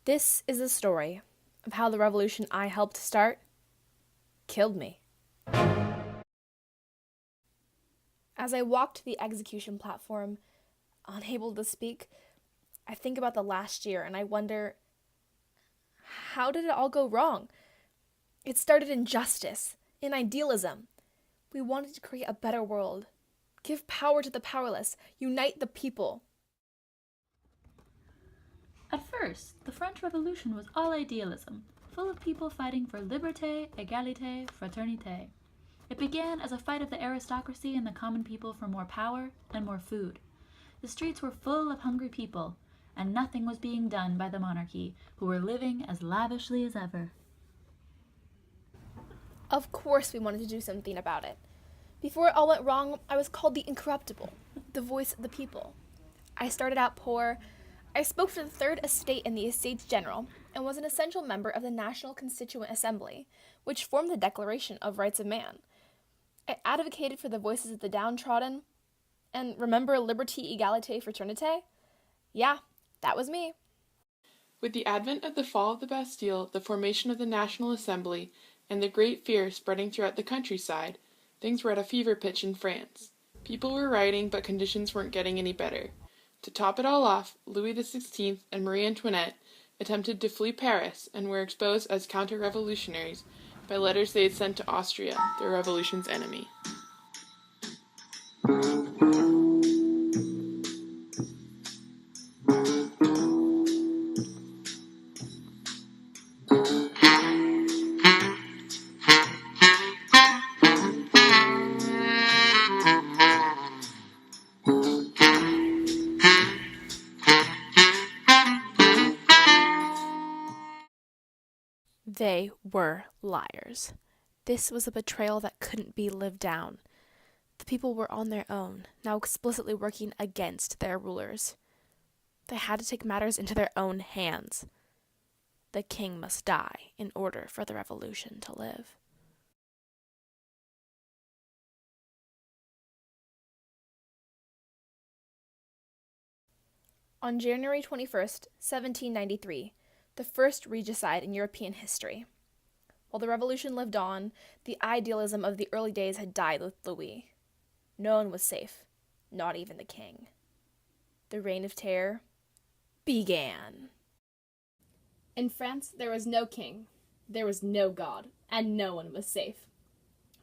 This is the story of how the revolution I helped start killed me. As I walked to the execution platform, unable to speak, I think about the last year and I wonder, how did it all go wrong? It started in justice, in idealism. We wanted to create a better world, give power to the powerless, unite the people. At first, the French Revolution was all idealism, full of people fighting for liberté, égalité, fraternité. It began as a fight of the aristocracy and the common people for more power and more food. The streets were full of hungry people, and nothing was being done by the monarchy, who were living as lavishly as ever. Of course we wanted to do something about it. Before it all went wrong, I was called the incorruptible, the voice of the people. I started out poor. I spoke for the Third Estate in the Estates General and was an essential member of the National Constituent Assembly, which formed the Declaration of Rights of Man. I advocated for the voices of the downtrodden. And remember liberté, égalité, fraternité? Yeah, that was me. With the advent of the fall of the Bastille, the formation of the National Assembly, and the great fear spreading throughout the countryside, things were at a fever pitch in France. People were rioting, but conditions weren't getting any better. To top it all off, Louis XVI and Marie Antoinette attempted to flee Paris and were exposed as counter-revolutionaries by letters they had sent to Austria, their revolution's enemy. They were liars. This was a betrayal that couldn't be lived down. The people were on their own, now explicitly working against their rulers. They had to take matters into their own hands. The king must die in order for the revolution to live. On January 21st, 1793, the first regicide in European history. While the revolution lived on, the idealism of the early days had died with Louis. No one was safe, not even the king. The Reign of Terror began. In France, there was no king, there was no God, and no one was safe.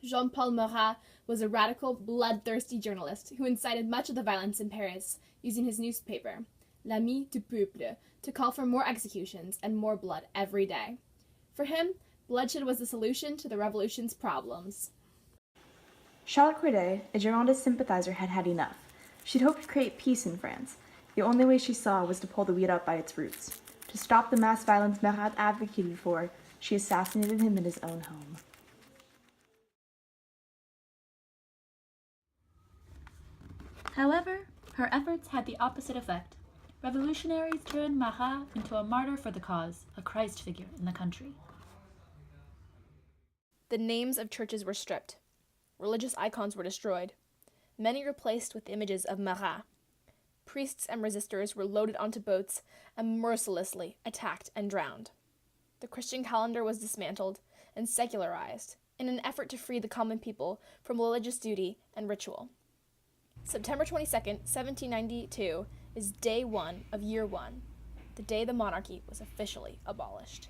Jean-Paul Marat was a radical, bloodthirsty journalist who incited much of the violence in Paris using his newspaper, L'Ami du Peuple, to call for more executions and more blood every day. For him, bloodshed was the solution to the revolution's problems. Charlotte Corday, a Girondist sympathizer, had had enough. She'd hoped to create peace in France. The only way she saw was to pull the weed up by its roots. To stop the mass violence Marat advocated for, she assassinated him in his own home. However, her efforts had the opposite effect. Revolutionaries turned Marat into a martyr for the cause, a Christ figure in the country. The names of churches were stripped. Religious icons were destroyed. Many replaced with images of Marat. Priests and resistors were loaded onto boats and mercilessly attacked and drowned. The Christian calendar was dismantled and secularized in an effort to free the common people from religious duty and ritual. September 22nd, 1792 is day one of year one, the day the monarchy was officially abolished.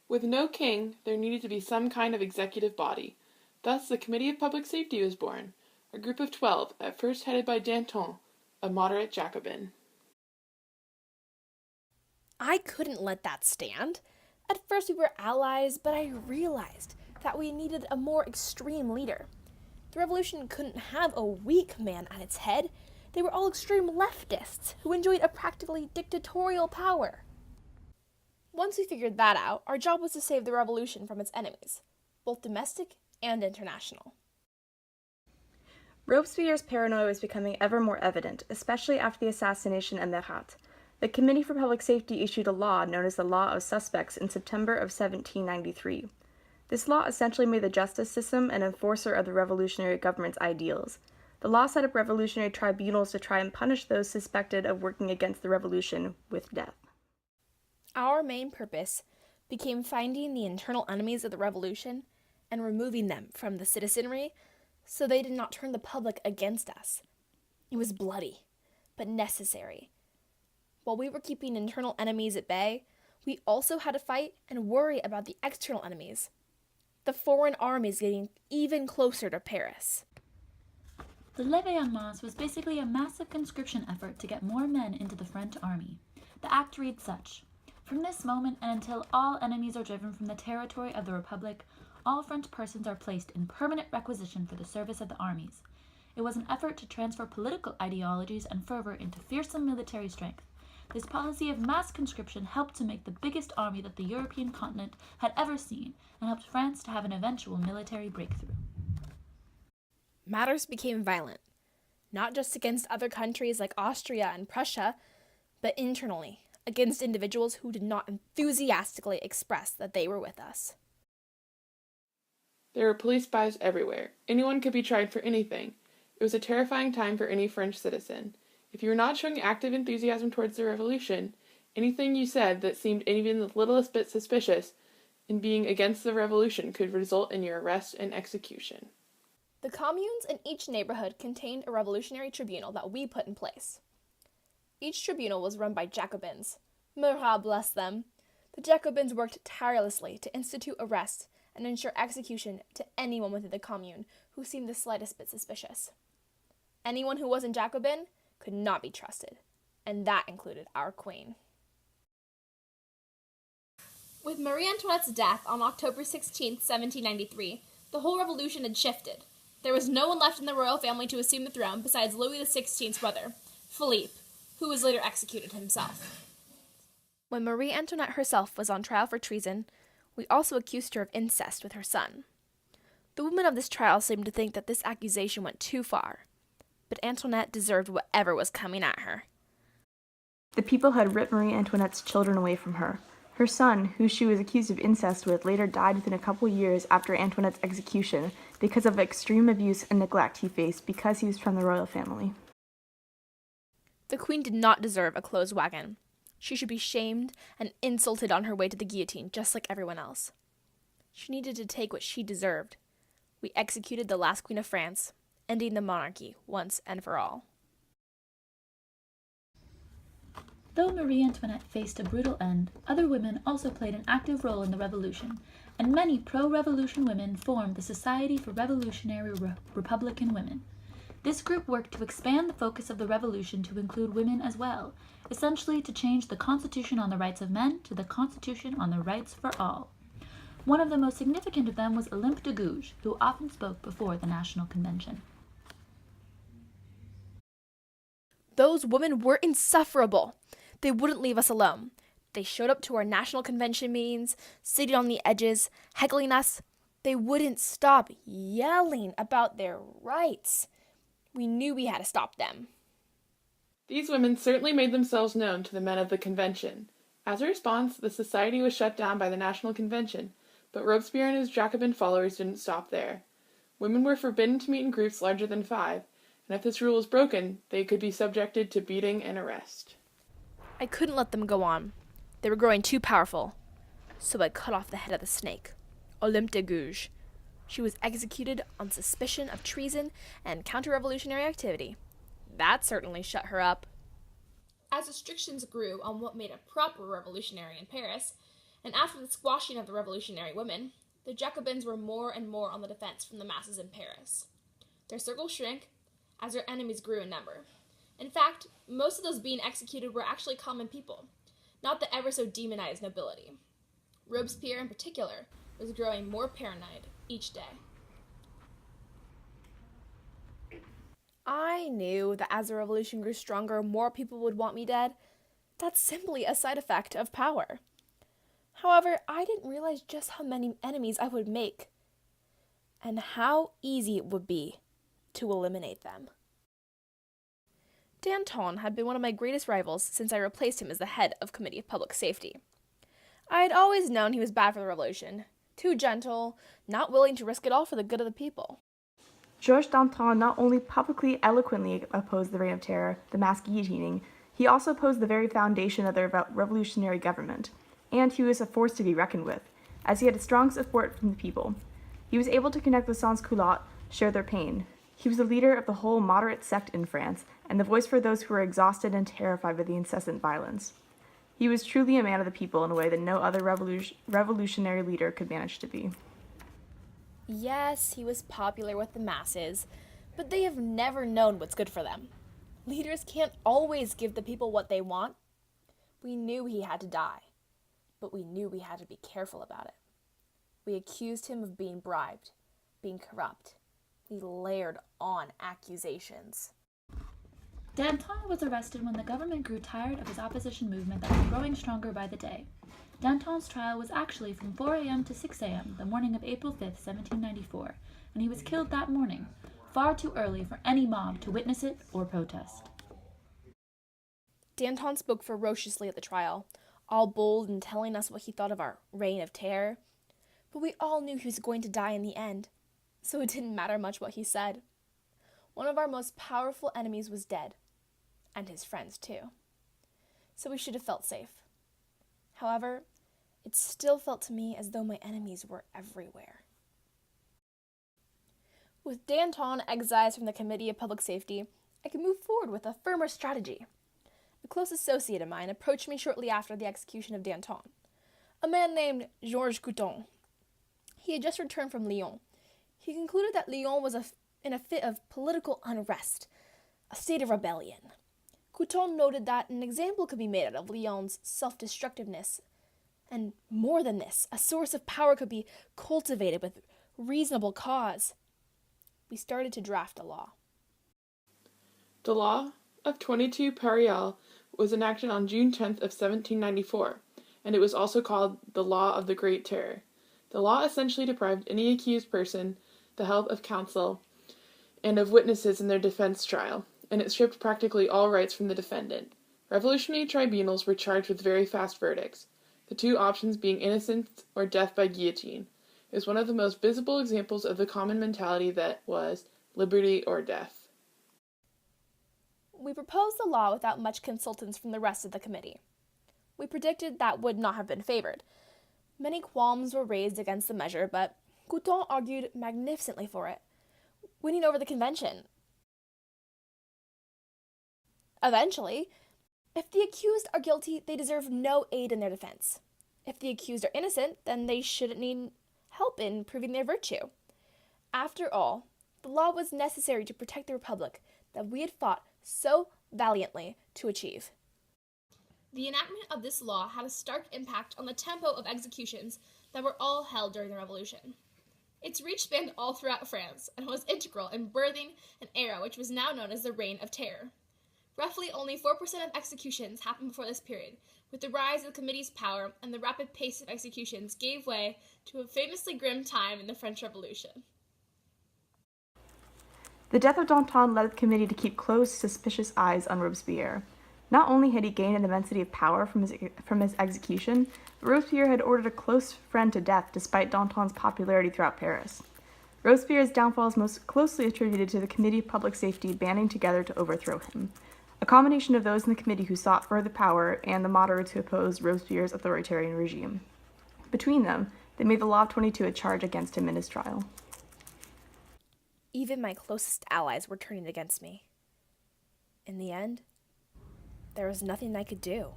With no king, there needed to be some kind of executive body. Thus, the Committee of Public Safety was born, a group of 12, at first headed by Danton, a moderate Jacobin. I couldn't let that stand. At first we were allies, but I realized that we needed a more extreme leader. The revolution couldn't have a weak man at its head. They were all extreme leftists who enjoyed a practically dictatorial power. Once we figured that out, our job was to save the revolution from its enemies, both domestic and international. Robespierre's paranoia was becoming ever more evident, especially after the assassination of Marat. The Committee for Public Safety issued a law known as the Law of Suspects in September of 1793. This law essentially made the justice system an enforcer of the revolutionary government's ideals. The law set up revolutionary tribunals to try and punish those suspected of working against the revolution with death. Our main purpose became finding the internal enemies of the revolution and removing them from the citizenry so they did not turn the public against us. It was bloody, but necessary. While we were keeping internal enemies at bay, we also had to fight and worry about the external enemies, the foreign armies getting even closer to Paris. The Levée en Masse was basically a massive conscription effort to get more men into the French army. The act reads such: "From this moment and until all enemies are driven from the territory of the Republic, all French persons are placed in permanent requisition for the service of the armies." It was an effort to transfer political ideologies and fervor into fearsome military strength. This policy of mass conscription helped to make the biggest army that the European continent had ever seen and helped France to have an eventual military breakthrough. Matters became violent, not just against other countries like Austria and Prussia, but internally, against individuals who did not enthusiastically express that they were with us. There were police spies everywhere. Anyone could be tried for anything. It was a terrifying time for any French citizen. If you were not showing active enthusiasm towards the revolution, anything you said that seemed even the littlest bit suspicious in being against the revolution could result in your arrest and execution. The communes in each neighborhood contained a revolutionary tribunal that we put in place. Each tribunal was run by Jacobins. Marat bless them. The Jacobins worked tirelessly to institute arrests and ensure execution to anyone within the commune who seemed the slightest bit suspicious. Anyone who wasn't Jacobin could not be trusted, and that included our queen. With Marie Antoinette's death on October 16, 1793, the whole revolution had shifted. There was no one left in the royal family to assume the throne besides Louis XVI's brother, Philippe, who was later executed himself. When Marie Antoinette herself was on trial for treason, we also accused her of incest with her son. The women of this trial seemed to think that this accusation went too far, but Antoinette deserved whatever was coming at her. The people had ripped Marie Antoinette's children away from her. Her son, who she was accused of incest with, later died within a couple years after Antoinette's execution because of extreme abuse and neglect he faced because he was from the royal family. The queen did not deserve a closed wagon. She should be shamed and insulted on her way to the guillotine, just like everyone else. She needed to take what she deserved. We executed the last queen of France, ending the monarchy once and for all. Though Marie Antoinette faced a brutal end, other women also played an active role in the revolution, and many pro-revolution women formed the Society for Revolutionary Republican Women. This group worked to expand the focus of the revolution to include women as well, essentially to change the Constitution on the rights of men to the Constitution on the rights for all. One of the most significant of them was Olympe de Gouges, who often spoke before the National Convention. Those women were insufferable. They wouldn't leave us alone. They showed up to our National Convention meetings, sitting on the edges, heckling us. They wouldn't stop yelling about their rights. We knew we had to stop them. These women certainly made themselves known to the men of the convention. As a response, the society was shut down by the National Convention, but Robespierre and his Jacobin followers didn't stop there. Women were forbidden to meet in groups larger than 5, and if this rule was broken, they could be subjected to beating and arrest. I couldn't let them go on. They were growing too powerful. So I cut off the head of the snake, Olympe de Gouges. She was executed on suspicion of treason and counter-revolutionary activity. That certainly shut her up. As restrictions grew on what made a proper revolutionary in Paris, and after the squashing of the revolutionary women, the Jacobins were more and more on the defense from the masses in Paris. Their circle shrank as their enemies grew in number. In fact, most of those being executed were actually common people, not the ever so demonized nobility. Robespierre, in particular, was growing more paranoid each day. I knew that as the revolution grew stronger, more people would want me dead. That's simply a side effect of power. However, I didn't realize just how many enemies I would make, and how easy it would be to eliminate them. Danton had been one of my greatest rivals since I replaced him as the head of Committee of Public Safety. I had always known he was bad for the revolution, too gentle, not willing to risk it all for the good of the people. Georges Danton not only publicly eloquently opposed the Reign of Terror, the mass guillotining, he also opposed the very foundation of the revolutionary government. and he was a force to be reckoned with, as he had a strong support from the people. He was able to connect with sans-culottes, share their pain. He was the leader of the whole moderate sect in France, and the voice for those who were exhausted and terrified by the incessant violence. He was truly a man of the people in a way that no other revolutionary leader could manage to be. Yes, he was popular with the masses, but they have never known what's good for them. Leaders can't always give the people what they want. We knew he had to die, but we knew we had to be careful about it. We accused him of being bribed, being corrupt. We layered on accusations. Danton was arrested when the government grew tired of his opposition movement that was growing stronger by the day. Danton's trial was actually from 4 a.m. to 6 a.m., the morning of April 5th, 1794, and he was killed that morning, far too early for any mob to witness it or protest. Danton spoke ferociously at the trial, all bold and telling us what he thought of our reign of terror. But we all knew he was going to die in the end, so it didn't matter much what he said. One of our most powerful enemies was dead, and his friends too. So we should have felt safe. However, it still felt to me as though my enemies were everywhere. With Danton excised from the Committee of Public Safety, I could move forward with a firmer strategy. A close associate of mine approached me shortly after the execution of Danton, a man named Georges Couthon. He had just returned from Lyon. He concluded that Lyon was in a fit of political unrest, a state of rebellion. Couthon noted that an example could be made out of Lyon's self-destructiveness, and more than this, a source of power could be cultivated with reasonable cause. We started to draft a law. The law of 22 Parial was enacted on June 10th of 1794, and it was also called the Law of the Great Terror. The law essentially deprived any accused person the help of counsel and of witnesses in their defense trial, and it stripped practically all rights from the defendant. Revolutionary tribunals were charged with very fast verdicts, the two options being innocence or death by guillotine. It was one of the most visible examples of the common mentality that was liberty or death. We proposed the law without much consultance from the rest of the committee. We predicted that would not have been favored. Many qualms were raised against the measure, but Couthon argued magnificently for it, winning over the convention. Eventually, if the accused are guilty, they deserve no aid in their defense. If the accused are innocent, then they shouldn't need help in proving their virtue. After all, the law was necessary to protect the republic that we had fought so valiantly to achieve. The enactment of this law had a stark impact on the tempo of executions that were all held during the Revolution. Its reach spanned all throughout France and was integral in birthing an era which was now known as the Reign of Terror. Roughly only 4% of executions happened before this period. With the rise of the committee's power and the rapid pace of executions gave way to a famously grim time in the French Revolution. The death of Danton led the committee to keep close, suspicious eyes on Robespierre. Not only had he gained an immensity of power from his execution, but Robespierre had ordered a close friend to death despite Danton's popularity throughout Paris. Robespierre's downfall is most closely attributed to the Committee of Public Safety banding together to overthrow him. A combination of those in the committee who sought further power and the moderates who opposed Robespierre's authoritarian regime. Between them, they made the Law of 22 a charge against him in his trial. Even my closest allies were turning against me. In the end, there was nothing I could do.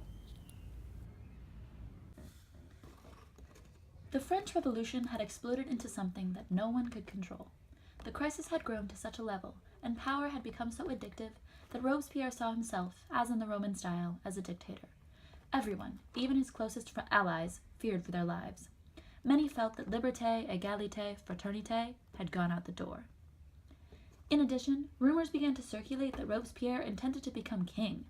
The French Revolution had exploded into something that no one could control. The crisis had grown to such a level, and power had become so addictive, that Robespierre saw himself, as in the Roman style, as a dictator. Everyone, even his closest allies, feared for their lives. Many felt that liberté, égalité, fraternité had gone out the door. In addition, rumors began to circulate that Robespierre intended to become king.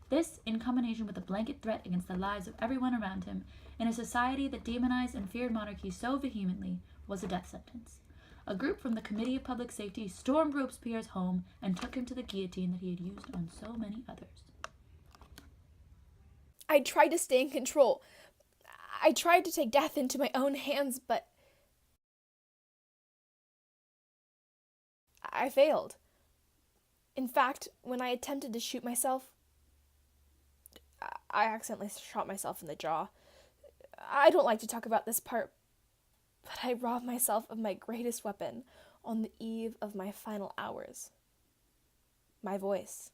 This, in combination with a blanket threat against the lives of everyone around him, in a society that demonized and feared monarchy so vehemently, was a death sentence. A group from the Committee of Public Safety stormed Robespierre's home and took him to the guillotine that he had used on so many others. I tried to stay in control. I tried to take death into my own hands, but I failed. In fact, when I attempted to shoot myself, I accidentally shot myself in the jaw. I don't like to talk about this part, but I robbed myself of my greatest weapon on the eve of my final hours. My voice.